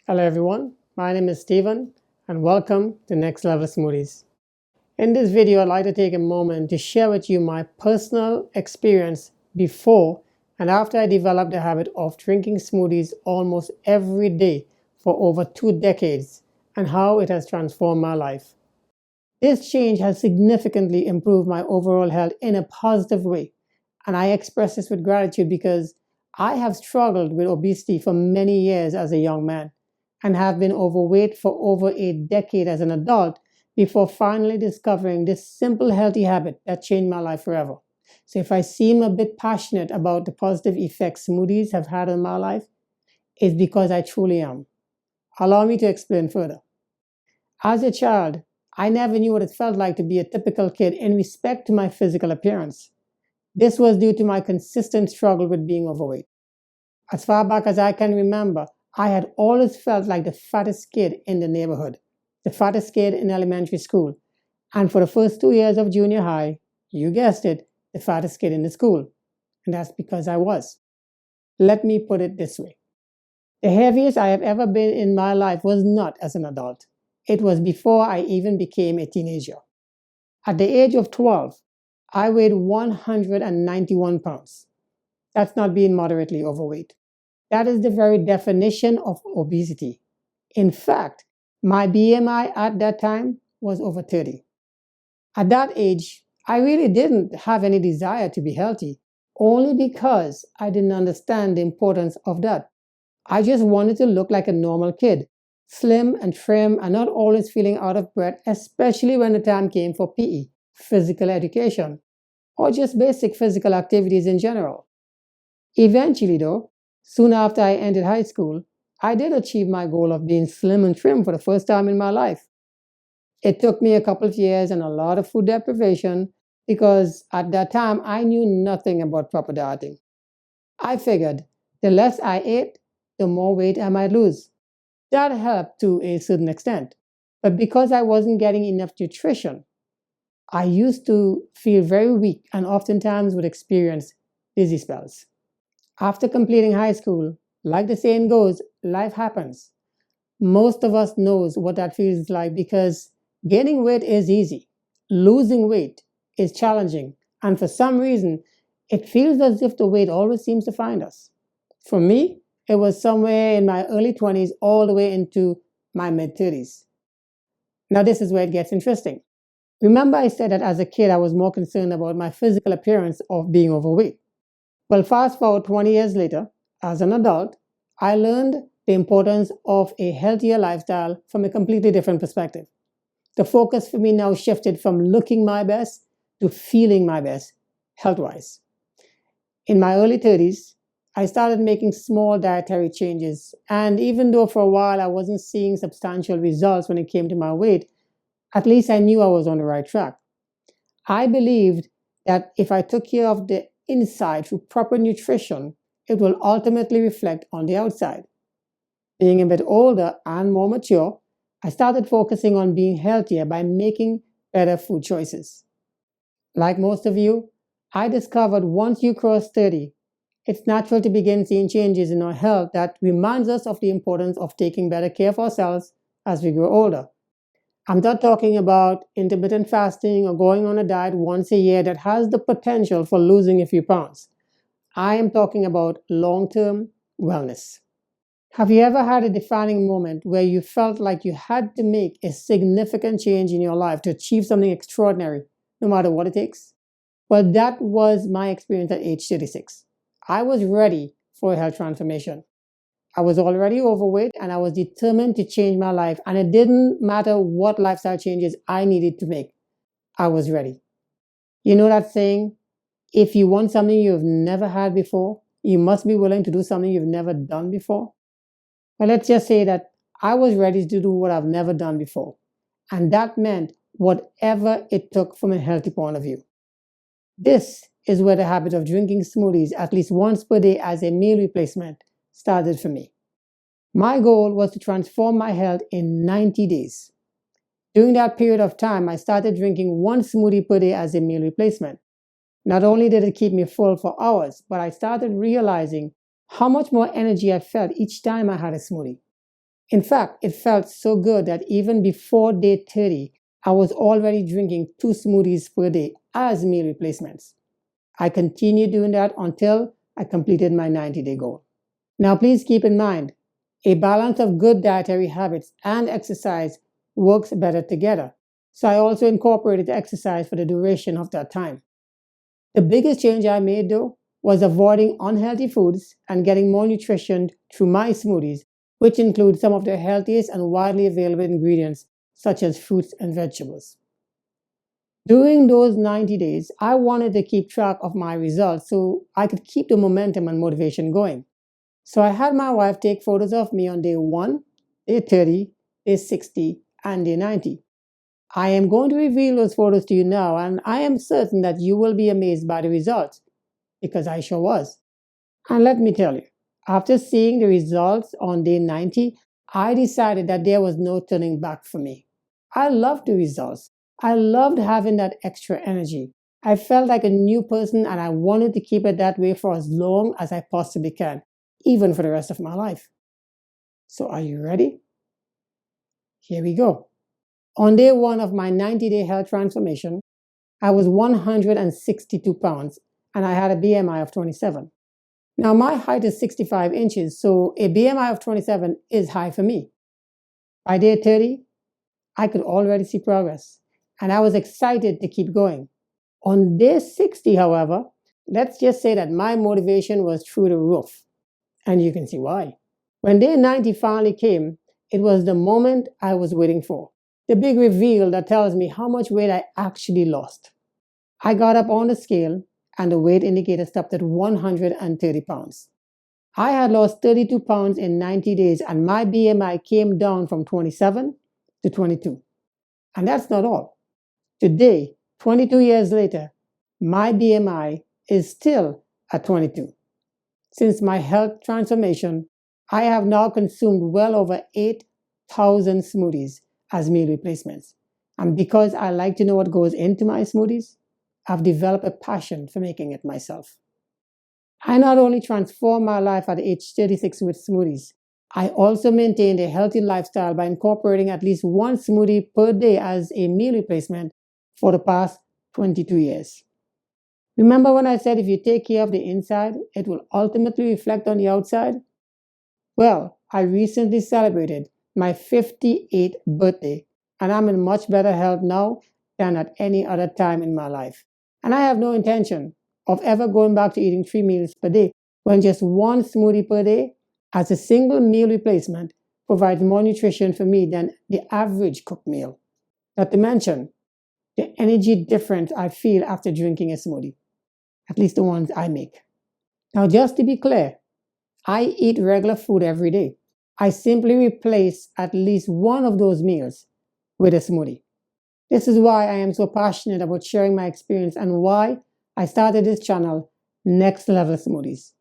Hello everyone, my name is Steven and welcome to Next Level Smoothies. In this video, I'd like to take a moment to share with you my personal experience before and after I developed the habit of drinking smoothies almost every day for over 2 decades and how it has transformed my life. This change has significantly improved my overall health in a positive way, and I express this with gratitude because I have struggled with obesity for many years as a young man and have been overweight for over a decade as an adult before finally discovering this simple healthy habit that changed my life forever. So if I seem a bit passionate about the positive effects smoothies have had on my life, it's because I truly am. Allow me to explain further. As a child, I never knew what it felt like to be a typical kid in respect to my physical appearance. This was due to my consistent struggle with being overweight. As far back as I can remember, I had always felt like the fattest kid in the neighborhood, the fattest kid in elementary school, and for the first 2 years of junior high, you guessed it, the fattest kid in the school. And that's because I was. Let me put it this way. The heaviest I have ever been in my life was not as an adult. It was before I even became a teenager. At the age of 12, I weighed 191 pounds. That's not being moderately overweight. That is the very definition of obesity. In fact, my BMI at that time was over 30. At that age, I really didn't have any desire to be healthy, only because I didn't understand the importance of that. I just wanted to look like a normal kid, slim and trim and not always feeling out of breath, especially when the time came for PE, physical education, or just basic physical activities in general. Eventually, though, soon after I ended high school, I did achieve my goal of being slim and trim for the first time in my life. It took me a couple of years and a lot of food deprivation because at that time I knew nothing about proper dieting. I figured the less I ate, the more weight I might lose. That helped to a certain extent. But because I wasn't getting enough nutrition, I used to feel very weak and oftentimes would experience dizzy spells. After completing high school, like the saying goes, life happens. Most of us knows what that feels like because gaining weight is easy. Losing weight is challenging. And for some reason, it feels as if the weight always seems to find us. For me, it was somewhere in my early 20s all the way into my mid 30s. Now, this is where it gets interesting. Remember, I said that as a kid, I was more concerned about my physical appearance of being overweight. Well, fast forward 20 years later, as an adult, I learned the importance of a healthier lifestyle from a completely different perspective. The focus for me now shifted from looking my best to feeling my best, health-wise. In my early 30s, I started making small dietary changes, and even though for a while I wasn't seeing substantial results when it came to my weight, at least I knew I was on the right track. I believed that if I took care of the inside through proper nutrition, it will ultimately reflect on the outside. Being a bit older and more mature, I started focusing on being healthier by making better food choices. Like most of you, I discovered once you cross 30, it's natural to begin seeing changes in our health that reminds us of the importance of taking better care of ourselves as we grow older. I'm not talking about intermittent fasting or going on a diet once a year that has the potential for losing a few pounds. I am talking about long-term wellness. Have you ever had a defining moment where you felt like you had to make a significant change in your life to achieve something extraordinary, no matter what it takes? Well, that was my experience at age 36. I was ready for a health transformation. I was already overweight and I was determined to change my life, and it didn't matter what lifestyle changes I needed to make. I was ready. You know that saying, if you want something you've never had before, you must be willing to do something you've never done before? Well, let's just say that I was ready to do what I've never done before. And that meant whatever it took from a healthy point of view. This is where the habit of drinking smoothies at least once per day as a meal replacement started for me. My goal was to transform my health in 90 days. During that period of time, I started drinking one smoothie per day as a meal replacement. Not only did it keep me full for hours, but I started realizing how much more energy I felt each time I had a smoothie. In fact, it felt so good that even before day 30, I was already drinking 2 smoothies per day as meal replacements. I continued doing that until I completed my 90-day goal. Now, please keep in mind, a balance of good dietary habits and exercise works better together. So I also incorporated exercise for the duration of that time. The biggest change I made, though, was avoiding unhealthy foods and getting more nutrition through my smoothies, which include some of the healthiest and widely available ingredients, such as fruits and vegetables. During those 90 days, I wanted to keep track of my results so I could keep the momentum and motivation going. So I had my wife take photos of me on day 1, day 30, day 60, and day 90. I am going to reveal those photos to you now, and I am certain that you will be amazed by the results, because I sure was. And let me tell you, after seeing the results on day 90, I decided that there was no turning back for me. I loved the results. I loved having that extra energy. I felt like a new person, and I wanted to keep it that way for as long as I possibly can, even for the rest of my life. So are you ready? Here we go. On day 1 of my 90-day health transformation, I was 162 pounds and I had a BMI of 27. Now, my height is 65 inches, so a BMI of 27 is high for me. By day 30, I could already see progress, and I was excited to keep going. On day 60, however, let's just say that my motivation was through the roof, and you can see why. When day 90 finally came, it was the moment I was waiting for. The big reveal that tells me how much weight I actually lost. I got up on the scale and the weight indicator stopped at 130 pounds. I had lost 32 pounds in 90 days and my BMI came down from 27 to 22. And that's not all. Today, 22 years later, my BMI is still at 22. Since my health transformation, I have now consumed well over 8,000 smoothies as meal replacements. And because I like to know what goes into my smoothies, I've developed a passion for making it myself. I not only transformed my life at age 36 with smoothies, I also maintained a healthy lifestyle by incorporating at least 1 smoothie per day as a meal replacement for the past 22 years. Remember when I said if you take care of the inside, it will ultimately reflect on the outside? Well, I recently celebrated my 58th birthday, and I'm in much better health now than at any other time in my life. And I have no intention of ever going back to eating 3 meals per day when just 1 smoothie per day as a single meal replacement provides more nutrition for me than the average cooked meal. Not to mention the energy difference I feel after drinking a smoothie, at least the ones I make. Now, just to be clear, I eat regular food every day. I simply replace at least one of those meals with a smoothie. This is why I am so passionate about sharing my experience and why I started this channel, Next Level Smoothies.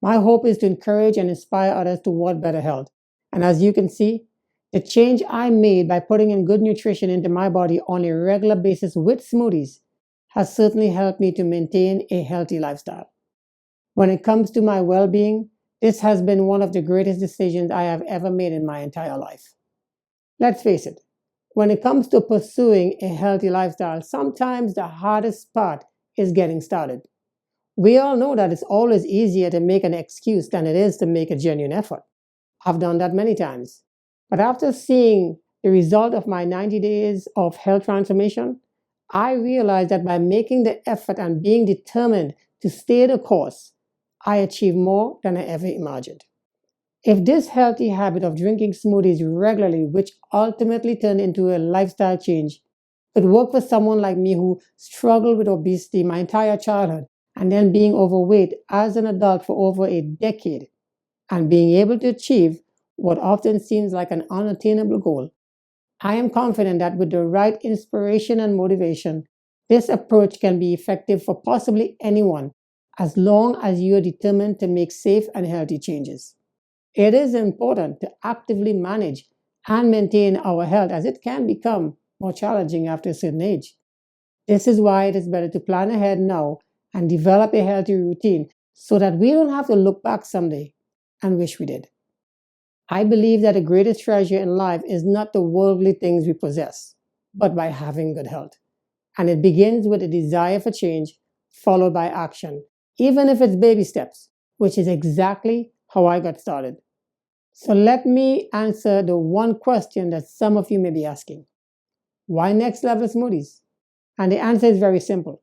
My hope is to encourage and inspire others toward better health. And as you can see, the change I made by putting in good nutrition into my body on a regular basis with smoothies has certainly helped me to maintain a healthy lifestyle. When it comes to my well-being, this has been one of the greatest decisions I have ever made in my entire life. Let's face it, when it comes to pursuing a healthy lifestyle, sometimes the hardest part is getting started. We all know that it's always easier to make an excuse than it is to make a genuine effort. I've done that many times. But after seeing the result of my 90 days of health transformation, I realized that by making the effort and being determined to stay the course, I achieved more than I ever imagined. If this healthy habit of drinking smoothies regularly, which ultimately turned into a lifestyle change, could work for someone like me who struggled with obesity my entire childhood and then being overweight as an adult for over a decade and being able to achieve what often seems like an unattainable goal, I am confident that with the right inspiration and motivation, this approach can be effective for possibly anyone as long as you are determined to make safe and healthy changes. It is important to actively manage and maintain our health as it can become more challenging after a certain age. This is why it is better to plan ahead now and develop a healthy routine so that we don't have to look back someday and wish we did. I believe that the greatest treasure in life is not the worldly things we possess, but by having good health. And it begins with a desire for change, followed by action, even if it's baby steps, which is exactly how I got started. So let me answer the one question that some of you may be asking. Why next level smoothies? And the answer is very simple.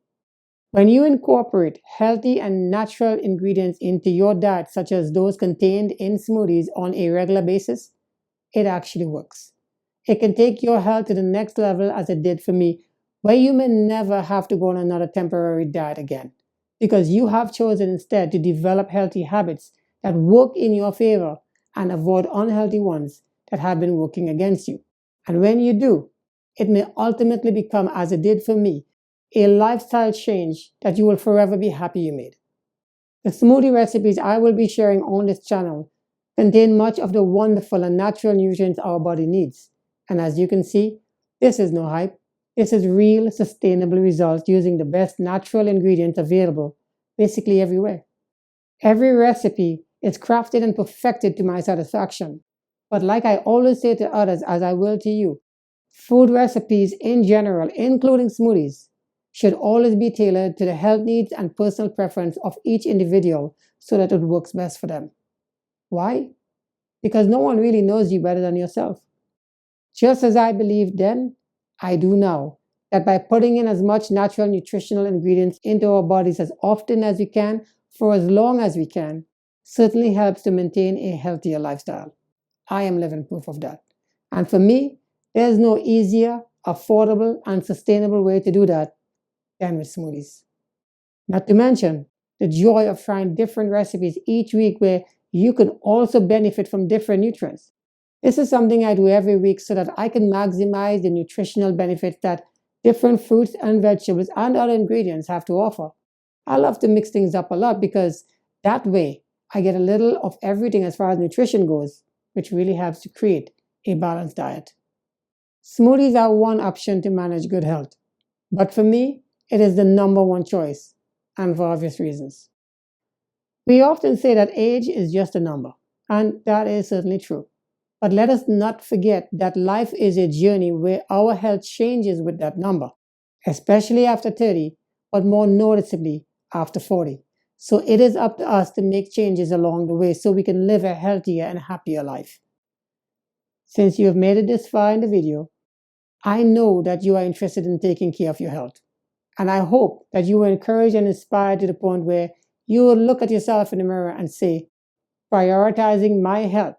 When you incorporate healthy and natural ingredients into your diet, such as those contained in smoothies on a regular basis, it actually works. It can take your health to the next level as it did for me, where you may never have to go on another temporary diet again, because you have chosen instead to develop healthy habits that work in your favor and avoid unhealthy ones that have been working against you. And when you do, it may ultimately become, as it did for me, a lifestyle change that you will forever be happy you made. The smoothie recipes I will be sharing on this channel contain much of the wonderful and natural nutrients our body needs. And as you can see, this is no hype. This is real, sustainable results using the best natural ingredients available, basically everywhere. Every recipe is crafted and perfected to my satisfaction. But like I always say to others, as I will to you, food recipes in general, including smoothies, should always be tailored to the health needs and personal preference of each individual so that it works best for them. Why? Because no one really knows you better than yourself. Just as I believed then, I do now, that by putting in as much natural nutritional ingredients into our bodies as often as we can, for as long as we can, certainly helps to maintain a healthier lifestyle. I am living proof of that. And for me, there's no easier, affordable, and sustainable way to do that than with smoothies. Not to mention the joy of trying different recipes each week where you can also benefit from different nutrients. This is something I do every week so that I can maximize the nutritional benefits that different fruits and vegetables and other ingredients have to offer. I love to mix things up a lot because that way I get a little of everything as far as nutrition goes, which really helps to create a balanced diet. Smoothies are one option to manage good health, but for me, it is the number one choice, and for obvious reasons. We often say that age is just a number, and that is certainly true. But let us not forget that life is a journey where our health changes with that number, especially after 30, but more noticeably after 40. So it is up to us to make changes along the way so we can live a healthier and happier life. Since you have made it this far in the video, I know that you are interested in taking care of your health. And I hope that you were encouraged and inspired to the point where you will look at yourself in the mirror and say, prioritizing my health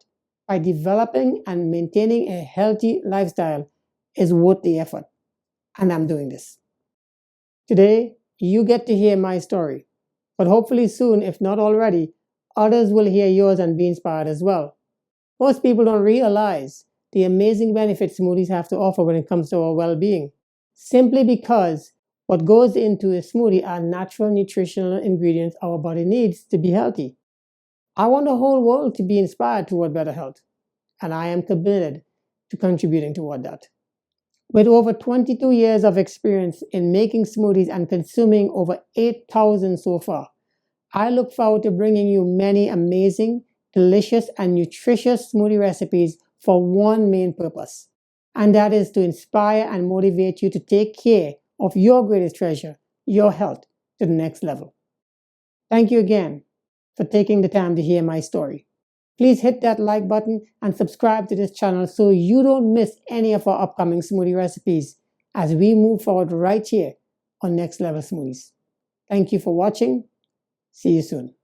by developing and maintaining a healthy lifestyle is worth the effort. And I'm doing this. Today, you get to hear my story. But hopefully soon, if not already, others will hear yours and be inspired as well. Most people don't realize the amazing benefits smoothies have to offer when it comes to our well-being, simply because what goes into a smoothie are natural nutritional ingredients our body needs to be healthy. I want the whole world to be inspired toward better health, and I am committed to contributing toward that. With over 22 years of experience in making smoothies and consuming over 8,000 so far, I look forward to bringing you many amazing, delicious, and nutritious smoothie recipes for one main purpose, and that is to inspire and motivate you to take care of your greatest treasure, your health, to the next level. Thank you again for taking the time to hear my story. Please hit that like button and subscribe to this channel so you don't miss any of our upcoming smoothie recipes as we move forward right here on Next Level Smoothies. Thank you for watching. See you soon.